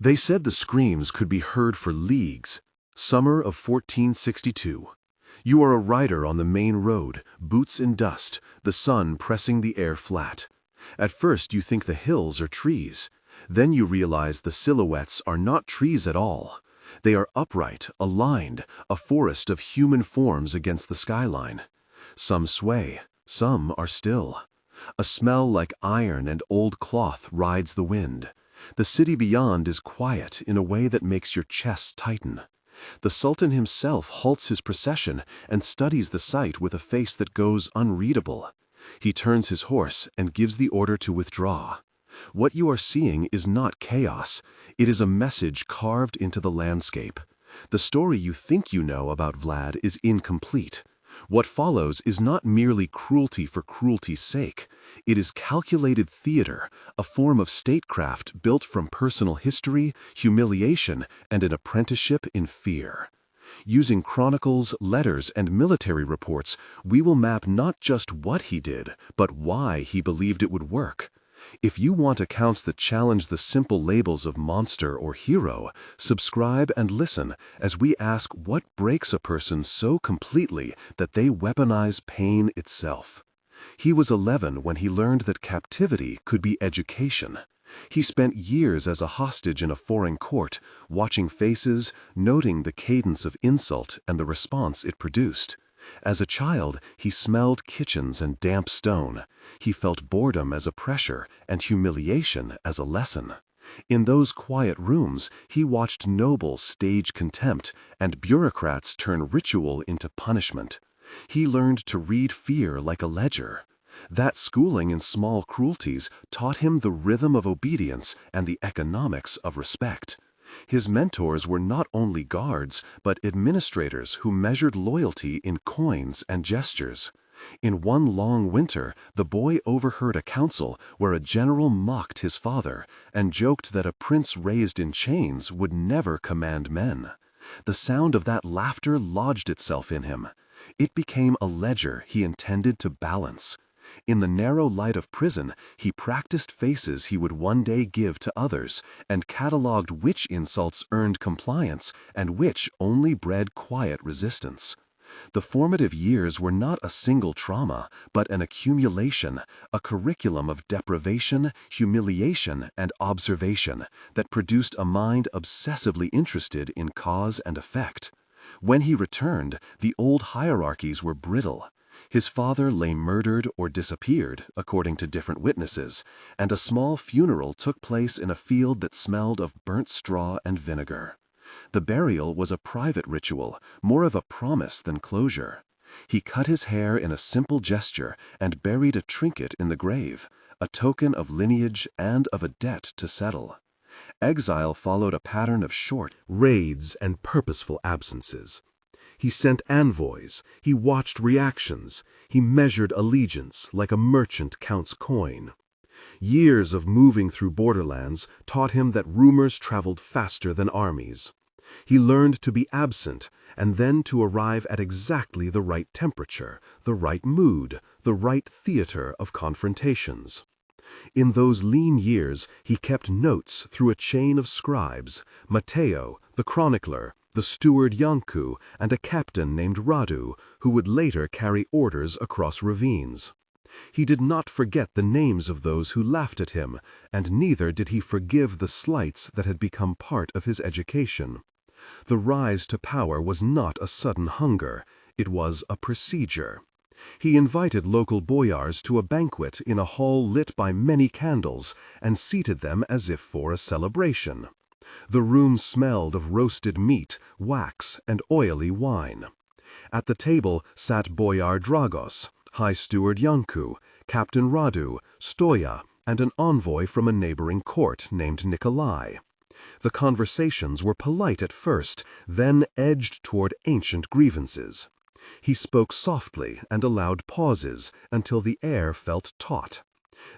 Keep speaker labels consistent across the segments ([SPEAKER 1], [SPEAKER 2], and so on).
[SPEAKER 1] They said the screams could be heard for leagues. Summer of 1462. You are a rider on the main road, boots in dust, the sun pressing the air flat. At first you think the hills are trees. Then you realize the silhouettes are not trees at all. They are upright, aligned, a forest of human forms against the skyline. Some sway, some are still. A smell like iron and old cloth rides the wind. The city beyond is quiet in a way that makes your chest tighten. The Sultan himself halts his procession and studies the sight with a face that goes unreadable. He turns his horse and gives the order to withdraw. What you are seeing is not chaos. It is a message carved into the landscape. The story you think you know about Vlad is incomplete. What follows is not merely cruelty for cruelty's sake. It is calculated theater, a form of statecraft built from personal history, humiliation, and an apprenticeship in fear. Using chronicles, letters, and military reports, we will map not just what he did, but why he believed it would work. If you want accounts that challenge the simple labels of monster or hero, subscribe and listen as we ask what breaks a person so completely that they weaponize pain itself. He was 11 when he learned that captivity could be education. He spent years as a hostage in a foreign court, watching faces, noting the cadence of insult and the response it produced. As a child, he smelled kitchens and damp stone. He felt boredom as a pressure and humiliation as a lesson. In those quiet rooms, he watched nobles stage contempt and bureaucrats turn ritual into punishment. He learned to read fear like a ledger. That schooling in small cruelties taught him the rhythm of obedience and the economics of respect. His mentors were not only guards, but administrators who measured loyalty in coins and gestures. In one long winter, the boy overheard a council where a general mocked his father and joked that a prince raised in chains would never command men. The sound of that laughter lodged itself in him. It became a ledger he intended to balance. In the narrow light of prison, he practiced faces he would one day give to others and catalogued which insults earned compliance and which only bred quiet resistance. The formative years were not a single trauma, but an accumulation, a curriculum of deprivation, humiliation, and observation that produced a mind obsessively interested in cause and effect. When he returned, the old hierarchies were brittle. His father lay murdered or disappeared, according to different witnesses, and a small funeral took place in a field that smelled of burnt straw and vinegar. The burial was a private ritual, more of a promise than closure. He cut his hair in a simple gesture and buried a trinket in the grave, a token of lineage and of a debt to settle. Exile followed a pattern of short raids and purposeful absences. He sent envoys, he watched reactions, he measured allegiance like a merchant counts coin. Years of moving through borderlands taught him that rumors traveled faster than armies. He learned to be absent and then to arrive at exactly the right temperature, the right mood, the right theater of confrontations. In those lean years, he kept notes through a chain of scribes, Matteo, the chronicler, the steward Yanku, and a captain named Radu, who would later carry orders across ravines. He did not forget the names of those who laughed at him, and neither did he forgive the slights that had become part of his education. The rise to power was not a sudden hunger, it was a procedure. He invited local boyars to a banquet in a hall lit by many candles and seated them as if for a celebration. The room smelled of roasted meat, wax, and oily wine. At the table sat Boyar Dragos, High Steward Yanku, Captain Radu, Stoya, and an envoy from a neighboring court named Nikolai. The conversations were polite at first, then edged toward ancient grievances. He spoke softly and allowed pauses until the air felt taut.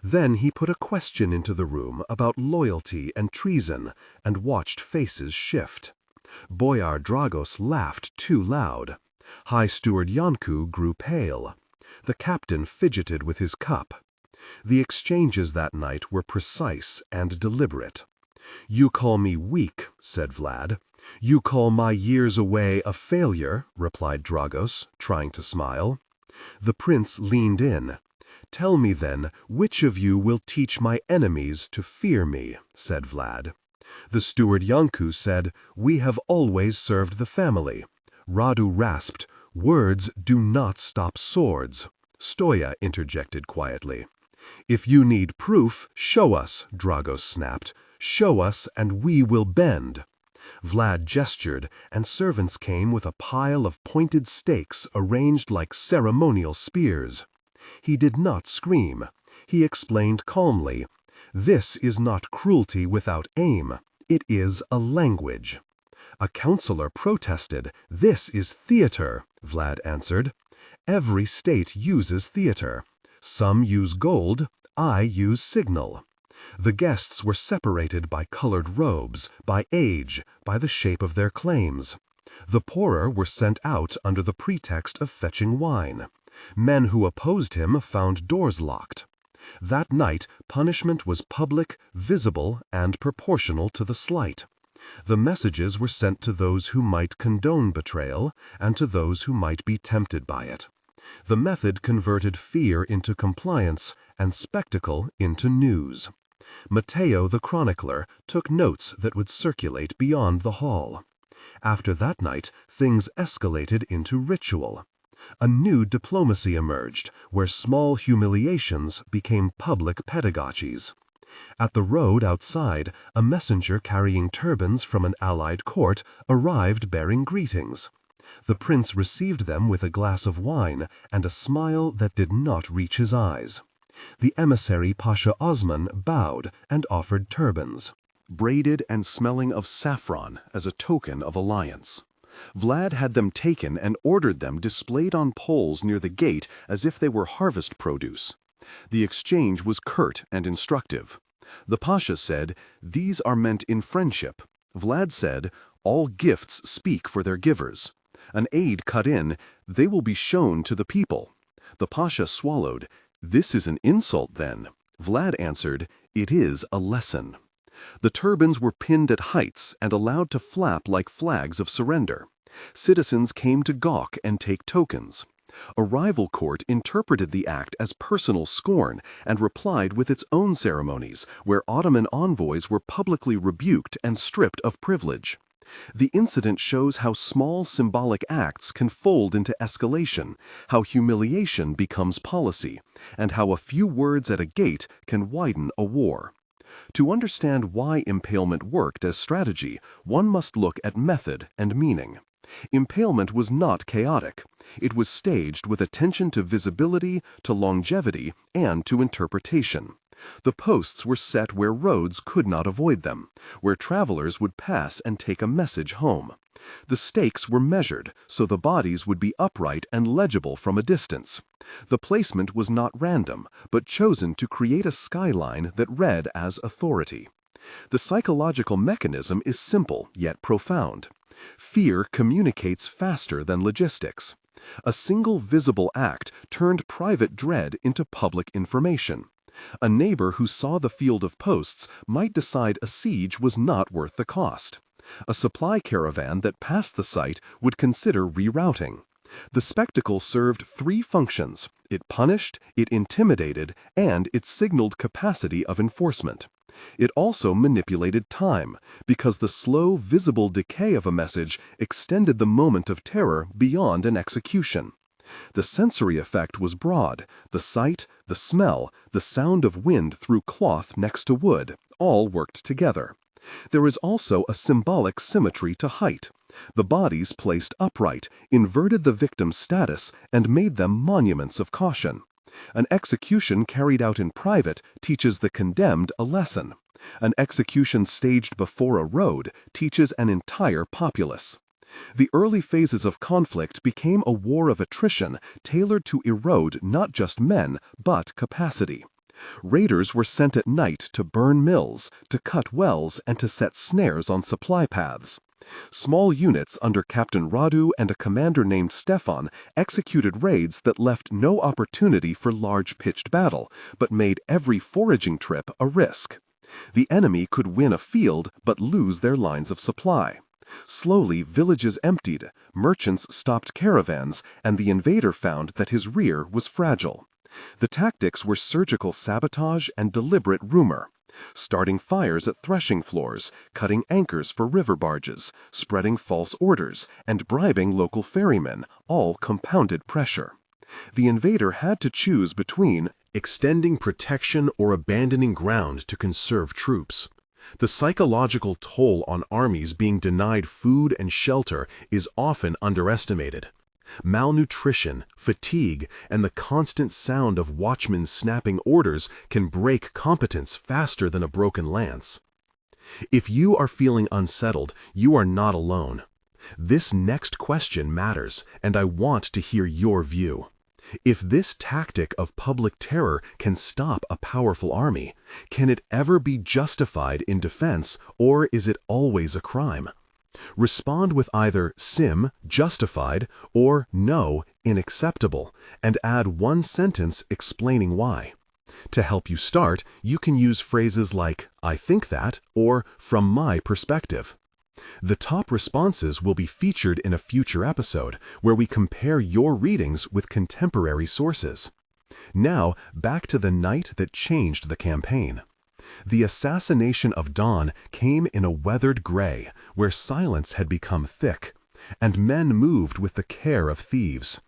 [SPEAKER 1] Then he put a question into the room about loyalty and treason and watched faces shift. Boyar Dragos laughed too loud. High Steward Yanku grew pale. The captain fidgeted with his cup. The exchanges that night were precise and deliberate. "You call me weak," said Vlad. "You call my years away a failure," replied Dragos, trying to smile. The prince leaned in. "Tell me then, which of you will teach my enemies to fear me?" said Vlad. The steward Yanku said, "We have always served the family." Radu rasped, "Words do not stop swords." Stoya interjected quietly. "If you need proof, show us," Dragos snapped. "Show us, and we will bend." Vlad gestured, and servants came with a pile of pointed stakes arranged like ceremonial spears. He did not scream. He explained calmly, "This is not cruelty without aim. It is a language." A counselor protested, "This is theater," Vlad answered. "Every state uses theater. Some use gold, I use signal." The guests were separated by colored robes, by age, by the shape of their claims. The poorer were sent out under the pretext of fetching wine. Men who opposed him found doors locked. That night, punishment was public, visible, and proportional to the slight. The messages were sent to those who might condone betrayal and to those who might be tempted by it. The method converted fear into compliance and spectacle into news. Matteo the chronicler took notes that would circulate beyond the hall. After that night, things escalated into ritual. A new diplomacy emerged, where small humiliations became public pedagogies. At the road outside, a messenger carrying turbans from an allied court arrived bearing greetings. The prince received them with a glass of wine and a smile that did not reach his eyes. The emissary Pasha Osman bowed and offered turbans, braided and smelling of saffron as a token of alliance. Vlad had them taken and ordered them displayed on poles near the gate as if they were harvest produce. The exchange was curt and instructive. The Pasha said, "These are meant in friendship." Vlad said, "All gifts speak for their givers." An aide cut in, "They will be shown to the people." The Pasha swallowed, "This is an insult then." Vlad answered, "It is a lesson." The turbans were pinned at heights and allowed to flap like flags of surrender. Citizens came to gawk and take tokens. A rival court interpreted the act as personal scorn and replied with its own ceremonies, where Ottoman envoys were publicly rebuked and stripped of privilege. The incident shows how small symbolic acts can fold into escalation, how humiliation becomes policy, and how a few words at a gate can widen a war. To understand why impalement worked as strategy, one must look at method and meaning. Impalement was not chaotic. It was staged with attention to visibility, to longevity, and to interpretation. The posts were set where roads could not avoid them, where travelers would pass and take a message home. The stakes were measured, so the bodies would be upright and legible from a distance. The placement was not random, but chosen to create a skyline that read as authority. The psychological mechanism is simple yet profound. Fear communicates faster than logistics. A single visible act turned private dread into public information. A neighbor who saw the field of posts might decide a siege was not worth the cost. A supply caravan that passed the site would consider rerouting. The spectacle served three functions. It punished, it intimidated, and it signaled capacity of enforcement. It also manipulated time, because the slow, visible decay of a message extended the moment of terror beyond an execution. The sensory effect was broad. The sight, the smell, the sound of wind through cloth next to wood, all worked together. There is also a symbolic symmetry to height. The bodies placed upright inverted the victim's status and made them monuments of caution. An execution carried out in private teaches the condemned a lesson. An execution staged before a road teaches an entire populace. The early phases of conflict became a war of attrition tailored to erode not just men, but capacity. Raiders were sent at night to burn mills, to cut wells, and to set snares on supply paths. Small units under Captain Radu and a commander named Stefan executed raids that left no opportunity for large pitched battle, but made every foraging trip a risk. The enemy could win a field but lose their lines of supply. Slowly, villages emptied, merchants stopped caravans, and the invader found that his rear was fragile. The tactics were surgical sabotage and deliberate rumor. Starting fires at threshing floors, cutting anchors for river barges, spreading false orders, and bribing local ferrymen, all compounded pressure. The invader had to choose between extending protection or abandoning ground to conserve troops. The psychological toll on armies being denied food and shelter is often underestimated. Malnutrition, fatigue, and the constant sound of watchmen snapping orders can break competence faster than a broken lance. If you are feeling unsettled, you are not alone. This next question matters, and I want to hear your view. If this tactic of public terror can stop a powerful army, can it ever be justified in defense, or is it always a crime? Respond with either sim, justified, or no, unacceptable, and add one sentence explaining why. To help you start, you can use phrases like, "I think that," or "from my perspective." The top responses will be featured in a future episode, where we compare your readings with contemporary sources. Now, back to the night that changed the campaign. The assassination of dawn came in a weathered gray, where silence had become thick, and men moved with the care of thieves.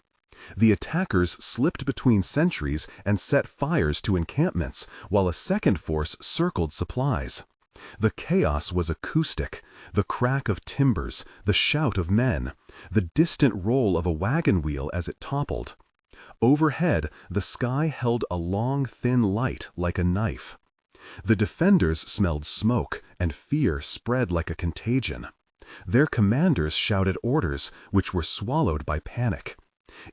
[SPEAKER 1] The attackers slipped between sentries and set fires to encampments, while a second force circled supplies. The chaos was acoustic, the crack of timbers, the shout of men, the distant roll of a wagon wheel as it toppled. Overhead, the sky held a long, thin light like a knife. The defenders smelled smoke, and fear spread like a contagion. Their commanders shouted orders, which were swallowed by panic.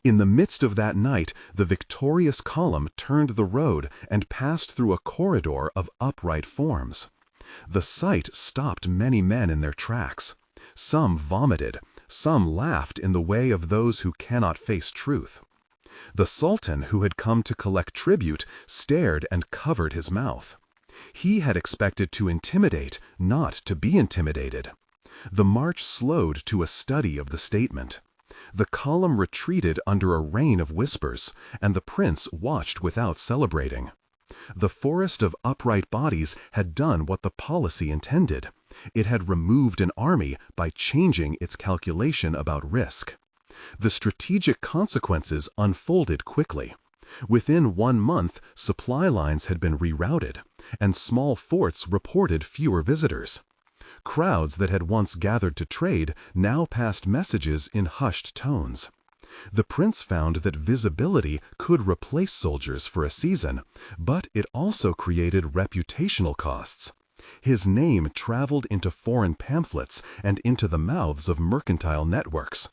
[SPEAKER 1] In the midst of that night, the victorious column turned the road and passed through a corridor of upright forms. The sight stopped many men in their tracks. Some vomited, some laughed in the way of those who cannot face truth. The sultan, who had come to collect tribute, stared and covered his mouth. He had expected to intimidate, not to be intimidated. The march slowed to a study of the statement. The column retreated under a rain of whispers, and the prince watched without celebrating. The forest of upright bodies had done what the policy intended. It had removed an army by changing its calculation about risk. The strategic consequences unfolded quickly. Within 1 month, supply lines had been rerouted, and small forts reported fewer visitors. Crowds that had once gathered to trade now passed messages in hushed tones. The prince found that visibility could replace soldiers for a season, but it also created reputational costs. His name traveled into foreign pamphlets and into the mouths of mercantile networks.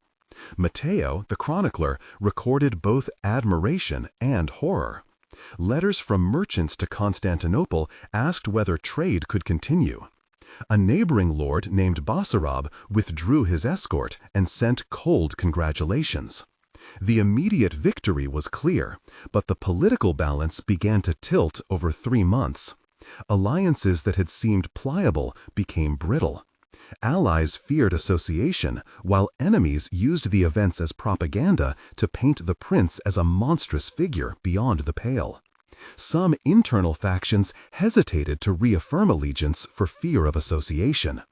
[SPEAKER 1] Matteo, the chronicler, recorded both admiration and horror. Letters from merchants to Constantinople asked whether trade could continue. A neighboring lord named Basarab withdrew his escort and sent cold congratulations. The immediate victory was clear, but the political balance began to tilt over 3 months. Alliances that had seemed pliable became brittle. Allies feared association, while enemies used the events as propaganda to paint the prince as a monstrous figure beyond the pale. Some internal factions hesitated to reaffirm allegiance for fear of association.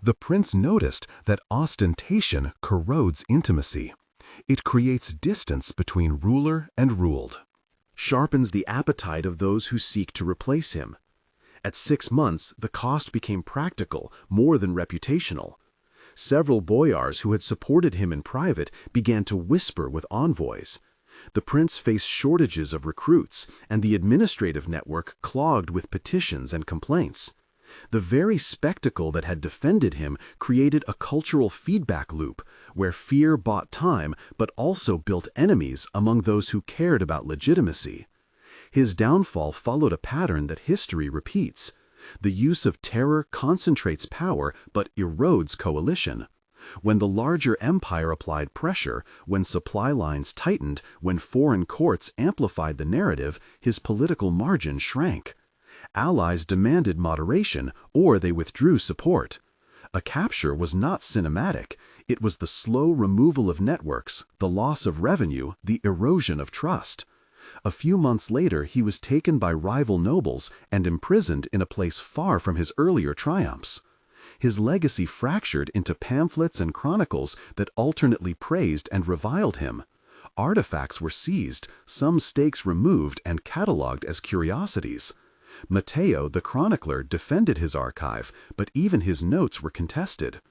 [SPEAKER 1] The prince noticed that ostentation corrodes intimacy. It creates distance between ruler and ruled. Sharpens the appetite of those who seek to replace him. At 6 months, the cost became practical more than reputational. Several boyars who had supported him in private began to whisper with envoys. The prince faced shortages of recruits, and the administrative network clogged with petitions and complaints. The very spectacle that had defended him created a cultural feedback loop, where fear bought time but also built enemies among those who cared about legitimacy. His downfall followed a pattern that history repeats. The use of terror concentrates power but erodes coalition. When the larger empire applied pressure, when supply lines tightened, when foreign courts amplified the narrative, his political margin shrank. Allies demanded moderation or they withdrew support. A capture was not cinematic. It was the slow removal of networks, the loss of revenue, the erosion of trust. A few months later, he was taken by rival nobles and imprisoned in a place far from his earlier triumphs. His legacy fractured into pamphlets and chronicles that alternately praised and reviled him. Artifacts were seized, some stakes removed and catalogued as curiosities. Matteo, the chronicler, defended his archive, but even his notes were contested.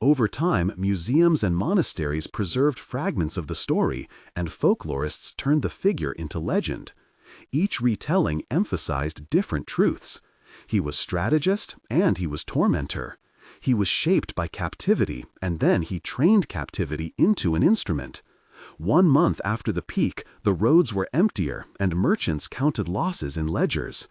[SPEAKER 1] Over time, museums and monasteries preserved fragments of the story, and folklorists turned the figure into legend. Each retelling emphasized different truths. He was strategist and he was tormentor. He was shaped by captivity, and then he trained captivity into an instrument. 1 month after the peak, the roads were emptier, and merchants counted losses in ledgers.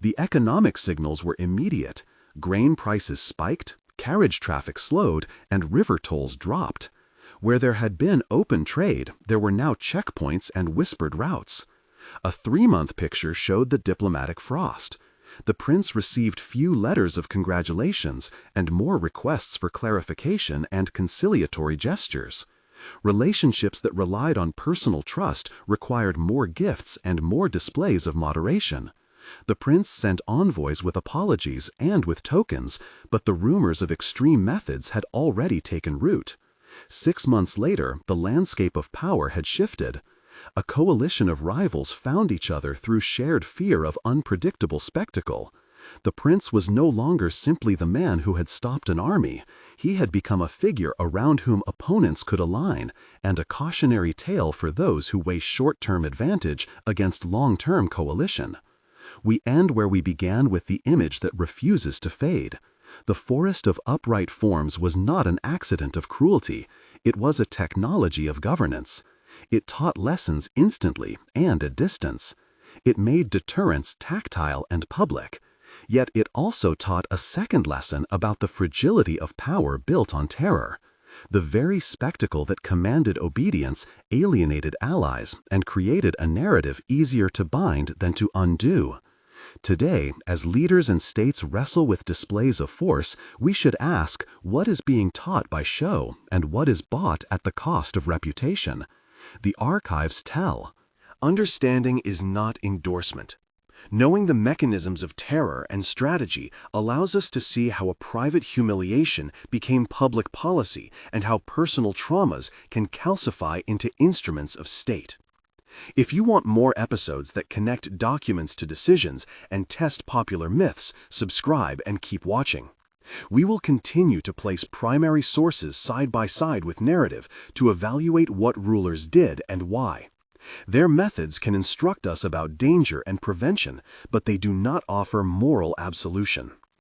[SPEAKER 1] The economic signals were immediate. Grain prices spiked, carriage traffic slowed, and river tolls dropped. Where there had been open trade, there were now checkpoints and whispered routes. A 3-month picture showed the diplomatic frost. The prince received few letters of congratulations and more requests for clarification and conciliatory gestures. Relationships that relied on personal trust required more gifts and more displays of moderation. The prince sent envoys with apologies and with tokens, but the rumors of extreme methods had already taken root. 6 months later, the landscape of power had shifted. A coalition of rivals found each other through shared fear of unpredictable spectacle. The prince was no longer simply the man who had stopped an army. He had become a figure around whom opponents could align, and a cautionary tale for those who weigh short-term advantage against long-term coalition. We end where we began, with the image that refuses to fade. The forest of upright forms was not an accident of cruelty. It was a technology of governance. It taught lessons instantly and at distance. It made deterrence tactile and public. Yet it also taught a second lesson about the fragility of power built on terror. The very spectacle that commanded obedience alienated allies and created a narrative easier to bind than to undo. Today, as leaders and states wrestle with displays of force, we should ask what is being taught by show and what is bought at the cost of reputation. The archives tell. Understanding is not endorsement. Knowing the mechanisms of terror and strategy allows us to see how a private humiliation became public policy and how personal traumas can calcify into instruments of state. If you want more episodes that connect documents to decisions and test popular myths, subscribe and keep watching. We will continue to place primary sources side by side with narrative to evaluate what rulers did and why. Their methods can instruct us about danger and prevention, but they do not offer moral absolution.